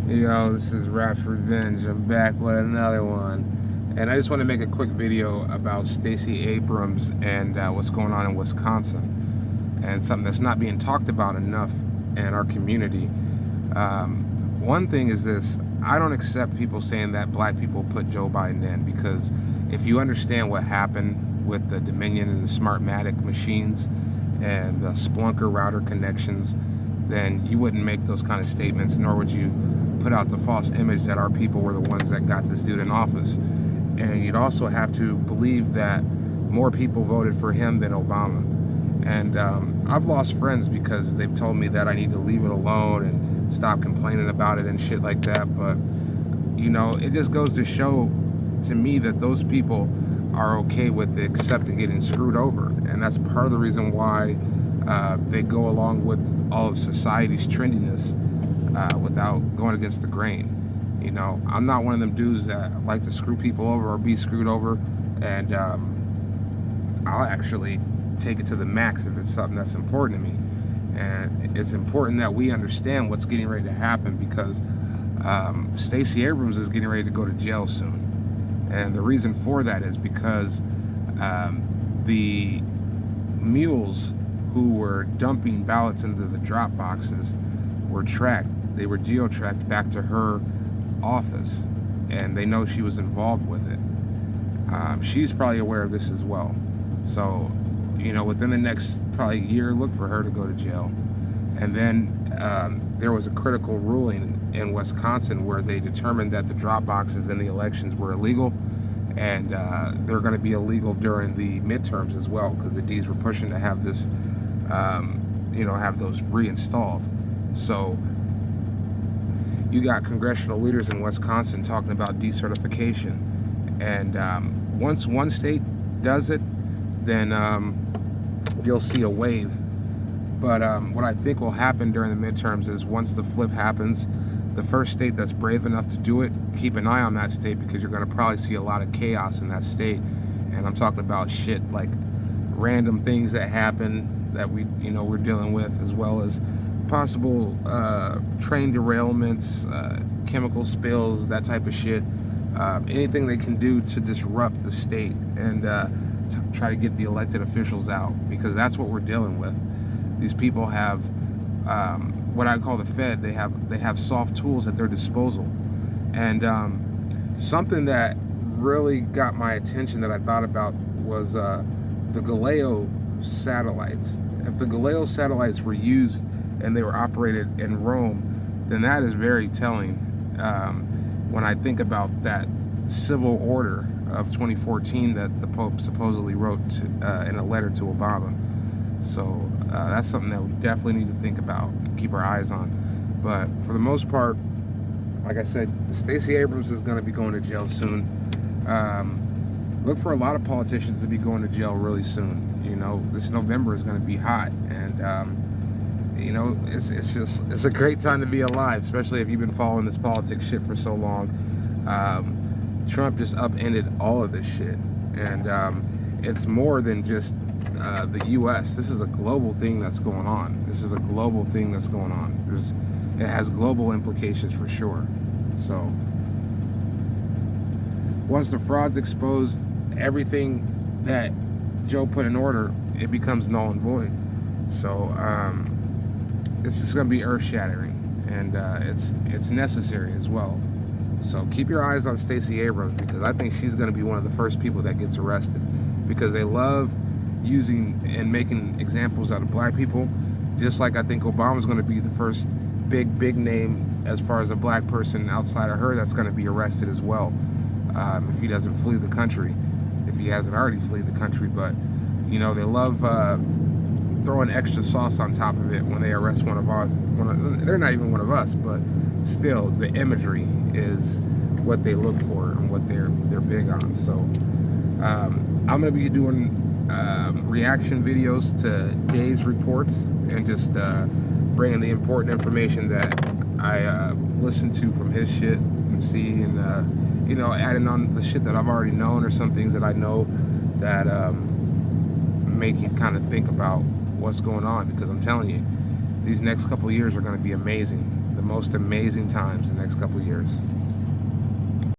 Yo, this is Rap's Revenge. I'm back with another one. And I just want to make a quick video about Stacy Abrams and what's going on in Wisconsin. And something that's not being talked about enough in our community. One thing is this: I don't accept people saying that black people put Joe Biden in, because if you understand what happened with the Dominion and the Smartmatic machines and the Splunker router connections, then you wouldn't make those kind of statements, nor would you put out the false image that our people were the ones that got this dude in office. And you'd also have to believe that more people voted for him than Obama. And I've lost friends because they've told me that I need to leave it alone and stop complaining about it and shit like that. But, you know, it just goes to show to me that those people are okay with accepting getting screwed over. And that's part of the reason why they go along with all of society's trendiness without going against the grain. You know, I'm not one of them dudes that like to screw people over or be screwed over, and I'll actually take it to the max if it's something that's important to me. And it's important that we understand what's getting ready to happen, because Stacy Abrams is getting ready to go to jail soon. And the reason for that is because the mules who were dumping ballots into the drop boxes were tracked. They were geo-tracked back to her office, and they know she was involved with it. She's probably aware of this as well. So, you know, within the next probably year, look for her to go to jail. And then there was a critical ruling in Wisconsin where they determined that the drop boxes in the elections were illegal, and they're going to be illegal during the midterms as well, because the D's were pushing to have this, you know, have those reinstalled. So you got congressional leaders in Wisconsin talking about desertification, and once one state does it, then you'll see a wave. But what I think will happen during the midterms is, once the flip happens, the first state that's brave enough to do it, keep an eye on that state, because you're going to probably see a lot of chaos in that state. And I'm talking about shit like random things that happen that we're dealing with, as well as possible train derailments, chemical spills, that type of shit. Anything they can do to disrupt the state and try to get the elected officials out, because that's what we're dealing with. These people have what I call the Fed. They have soft tools at their disposal. And something that really got my attention that I thought about was the Galileo satellites. If the Galileo satellites were used and they were operated in Rome, then that is very telling when I think about that civil order of 2014 that the Pope supposedly wrote in a letter to Obama. So that's something that we definitely need to think about, keep our eyes on. But for the most part, like I said, Stacy Abrams is going to be going to jail soon. Look for a lot of politicians to be going to jail really soon. You know, this November is going to be hot, and you know, it's a great time to be alive, especially if you've been following this politics shit for so long. Trump just upended all of this shit, and it's more than just the U.S. This is a global thing that's going on. It has global implications for sure. So once the fraud's exposed, everything that Joe put in order, it becomes null and void. So it's just going to be earth-shattering, and it's necessary as well. So keep your eyes on Stacy Abrams, because I think she's going to be one of the first people that gets arrested, because they love using and making examples out of black people, just like I think Obama's going to be the first big name as far as a black person outside of her that's going to be arrested as well, if he doesn't flee the country, if he hasn't already fled the country. But you know, they love throwing extra sauce on top of it when they arrest one of ours. They're not even one of us, but still, the imagery is what they look for and what they're big on. So I'm going to be doing reaction videos to Dave's reports, and just bringing the important information that I listen to from his shit and see, and you know, adding on the shit that I've already known, or some things that I know that make you kind of think about what's going on. Because I'm telling you, these next couple of years are going to be amazing. the most amazing times the next couple years.